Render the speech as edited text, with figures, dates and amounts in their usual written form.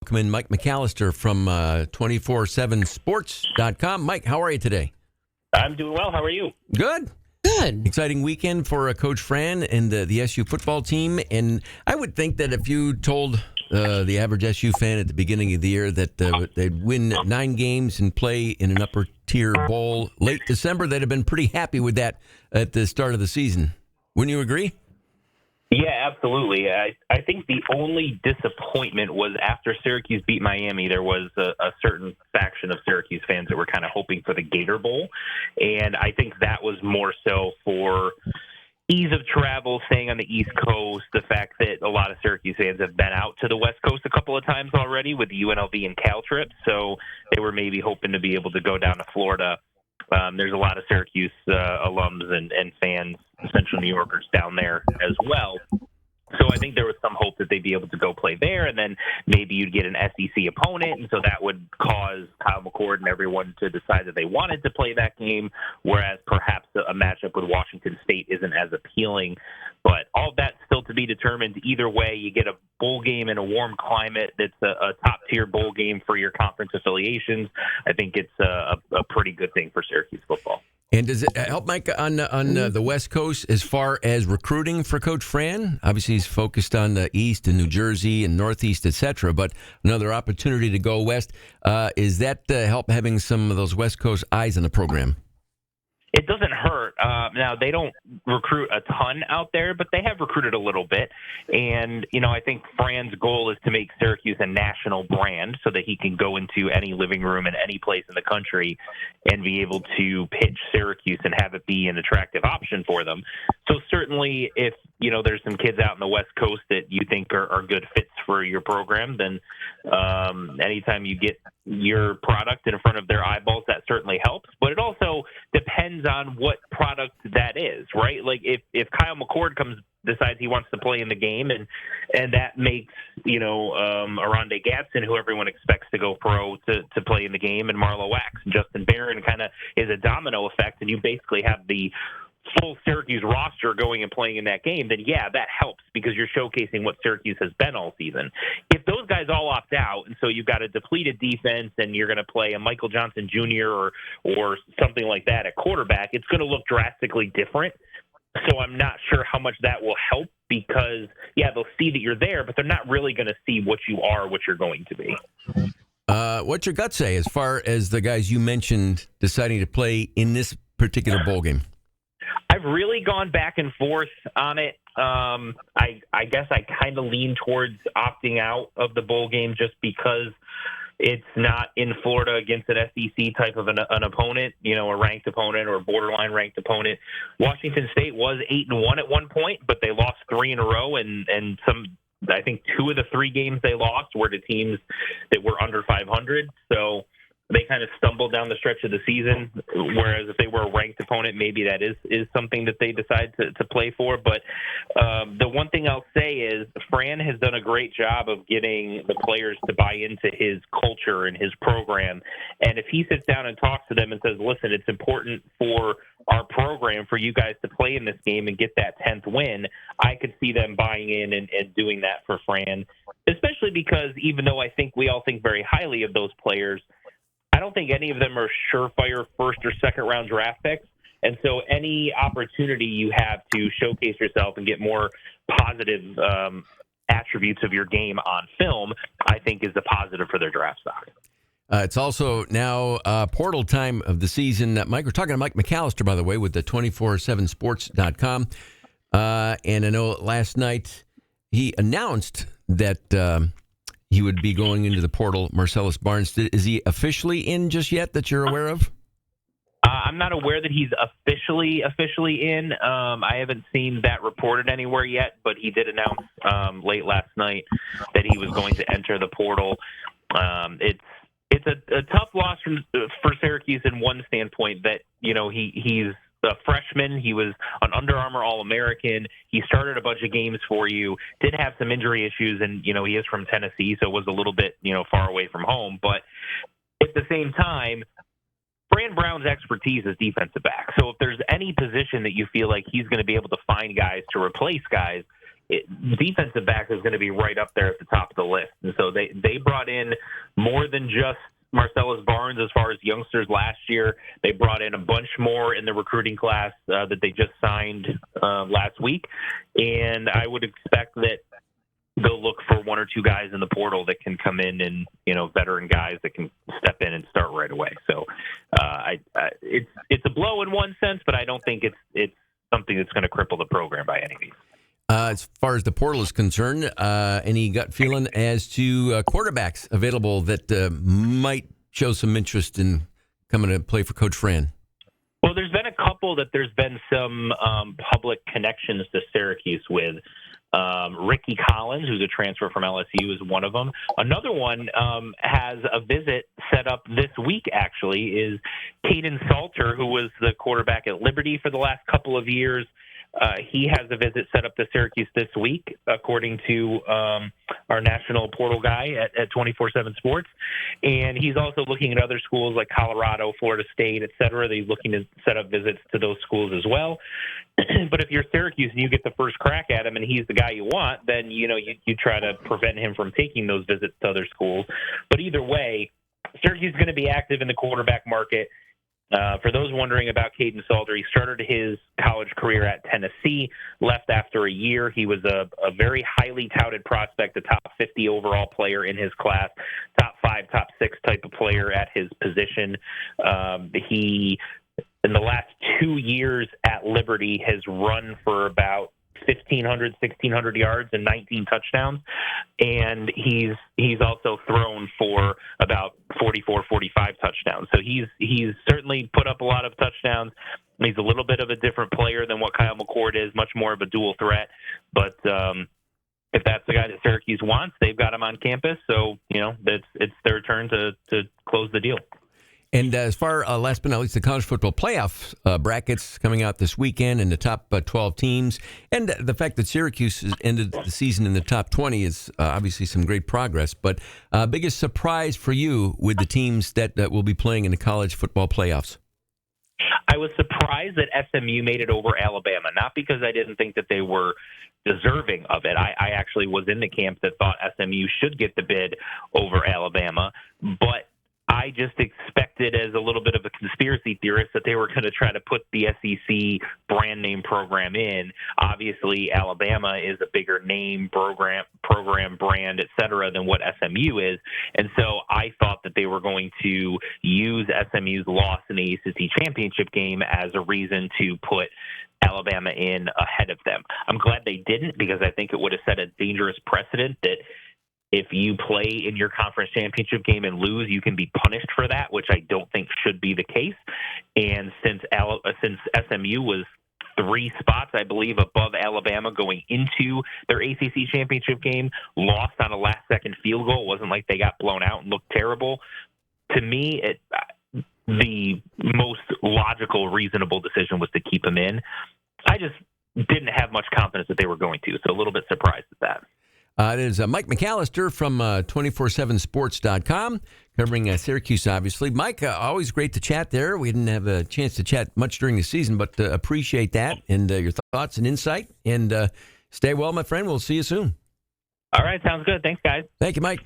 Welcome in Mike McAllister from 247sports.com. Mike, how are you today? I'm doing well. How are you? Good. Good. Exciting weekend for Coach Fran and the SU football team. And I would think that if you told the average SU fan at the beginning of the year that they'd win 9 games and play in an upper-tier bowl late December, they'd have been pretty happy with that at the start of the season. Wouldn't you agree? Yeah, absolutely. I think the only disappointment was after Syracuse beat Miami, there was a certain faction of Syracuse fans that were kind of hoping for the Gator Bowl. And I think that was more so for ease of travel, staying on the East Coast, the fact that a lot of Syracuse fans have been out to the West Coast a couple of times already with the UNLV and Cal trips. So they were maybe hoping to be able to go down to Florida. There's a lot of Syracuse alums and fans, Central New Yorkers down there as well. So I think there was some hope that they'd be able to go play there, and then maybe you'd get an SEC opponent, and so that would cause Kyle McCord and everyone to decide that they wanted to play that game, whereas perhaps a matchup with Washington State isn't as appealing. But all that's still to be determined. Either way, you get a bowl game in a warm climate that's a top-tier bowl game for your conference affiliations. I think it's a pretty good thing for Syracuse football. And does it help, Mike, on the West Coast as far as recruiting for Coach Fran? Obviously, he's focused on the East and New Jersey and Northeast, et cetera, but another opportunity to go West. Is that help having some of those West Coast eyes on the program? It doesn't hurt. Now, they don't recruit a ton out there, but they have recruited a little bit. And, I think Fran's goal is to make Syracuse a national brand so that he can go into any living room in any place in the country and be able to pitch Syracuse and have it be an attractive option for them. So certainly if, there's some kids out in the West Coast that you think are good fits for your program, then anytime you get your product in front of their eyeballs, that certainly helps. But it also depends on what product that is, right? Like if Kyle McCord decides he wants to play in the game, and that makes Aronde Gadsden, who everyone expects to go pro, to play in the game, and Marlo Wax and Justin Barron kind of is a domino effect, and you basically have the full Syracuse roster going and playing in that game, then yeah, that helps because you're showcasing what Syracuse has been all season. If those guys all opt out, and so you've got a depleted defense and you're going to play a Michael Johnson Jr. or something like that at quarterback, it's going to look drastically different. So I'm not sure how much that will help because, yeah, they'll see that you're there, but they're not really going to see what you are, what you're going to be. What's your gut say as far as the guys you mentioned deciding to play in this particular bowl game? I've really gone back and forth on it. I guess I kind of lean towards opting out of the bowl game just because it's not in Florida against an SEC type of an opponent, a ranked opponent or a borderline ranked opponent. Washington State was 8-1 at one point, but they lost 3 in a row, and I think 2 of the 3 games they lost were to teams that were under 500. So they kind of stumbled down the stretch of the season, whereas if they were a ranked opponent, maybe that is something that they decide to play for. But the one thing I'll say is Fran has done a great job of getting the players to buy into his culture and his program. And if he sits down and talks to them and says, listen, it's important for our program for you guys to play in this game and get that 10th win, I could see them buying in and doing that for Fran, especially because even though I think we all think very highly of those players, I don't think any of them are surefire first or second round draft picks. And so any opportunity you have to showcase yourself and get more positive attributes of your game on film, I think is a positive for their draft stock. It's also now portal time of the season. Mike, we're talking to Mike McAllister, by the way, with the 247sports.com. And I know last night he announced that he would be going into the portal. Marcellus Barnes, is he officially in just yet that you're aware of? I'm not aware that he's officially in. I haven't seen that reported anywhere yet, but he did announce late last night that he was going to enter the portal. It's a tough loss for Syracuse in one standpoint that, he's a freshman. He was an Under Armour All-American. He started a bunch of games for you, did have some injury issues, and, he is from Tennessee, so was a little bit, far away from home. But at the same time, Fran Brown's expertise is defensive back. So if there's any position that you feel like he's going to be able to find guys to replace guys, defensive back is going to be right up there at the top of the list. And so they brought in more than just Marcellus Barnes as far as youngsters last year. They brought in a bunch more in the recruiting class that they just signed last week. And I would expect that they'll look for one or two guys in the portal that can come in and, veteran guys that can step in and start right away. So it's a blow in one sense, but I don't think it's something that's going to cripple the program by any means. As far as the portal is concerned, any gut feeling as to quarterbacks available that might show some interest in coming to play for Coach Fran? Well, there's been a couple that there's been some public connections to Syracuse with. Ricky Collins, who's a transfer from LSU, is one of them. Another one has a visit set up this week, actually, is Caden Salter, who was the quarterback at Liberty for the last couple of years. He has a visit set up to Syracuse this week, according to our national portal guy at 24/7 Sports. And he's also looking at other schools like Colorado, Florida State, et cetera. He's looking to set up visits to those schools as well. But if you're Syracuse and you get the first crack at him and he's the guy you want, then, you try to prevent him from taking those visits to other schools. But either way, Syracuse is going to be active in the quarterback market. For those wondering about Caden Salter, he started his college career at Tennessee, left after a year. He was a very highly touted prospect, a top 50 overall player in his class, top 5, top 6 type of player at his position. He, in the last 2 years at Liberty, has run for about 1,500, 1,600 yards and 19 touchdowns. And he's also thrown for about 44, 45 touchdowns. So he's certainly put up a lot of touchdowns. He's a little bit of a different player than what Kyle McCord is, much more of a dual threat. But if that's the guy that Syracuse wants, they've got him on campus. So, it's their turn to close the deal. And as far, last but not least, the college football playoff brackets coming out this weekend and the top 12 teams. And the fact that Syracuse has ended the season in the top 20 is obviously some great progress. But biggest surprise for you with the teams that will be playing in the college football playoffs? I was surprised that SMU made it over Alabama, not because I didn't think that they were deserving of it. I actually was in the camp that thought SMU should get the bid over Alabama, but I just expected, as a little bit of a conspiracy theorist, that they were going to try to put the SEC brand name program in. Obviously, Alabama is a bigger name, program, brand, et cetera, than what SMU is. And so I thought that they were going to use SMU's loss in the ACC championship game as a reason to put Alabama in ahead of them. I'm glad they didn't, because I think it would have set a dangerous precedent that if you play in your conference championship game and lose, you can be punished for that, which I don't think should be the case. And since SMU was 3 spots, I believe, above Alabama going into their ACC championship game, lost on a last-second field goal. It wasn't like they got blown out and looked terrible. To me, the most logical, reasonable decision was to keep them in. I just didn't have much confidence that they were going to, so a little bit surprised at that. There's Mike McAllister from 247sports.com, covering Syracuse, obviously. Mike, always great to chat there. We didn't have a chance to chat much during the season, but appreciate that and your thoughts and insight. And stay well, my friend. We'll see you soon. All right. Sounds good. Thanks, guys. Thank you, Mike.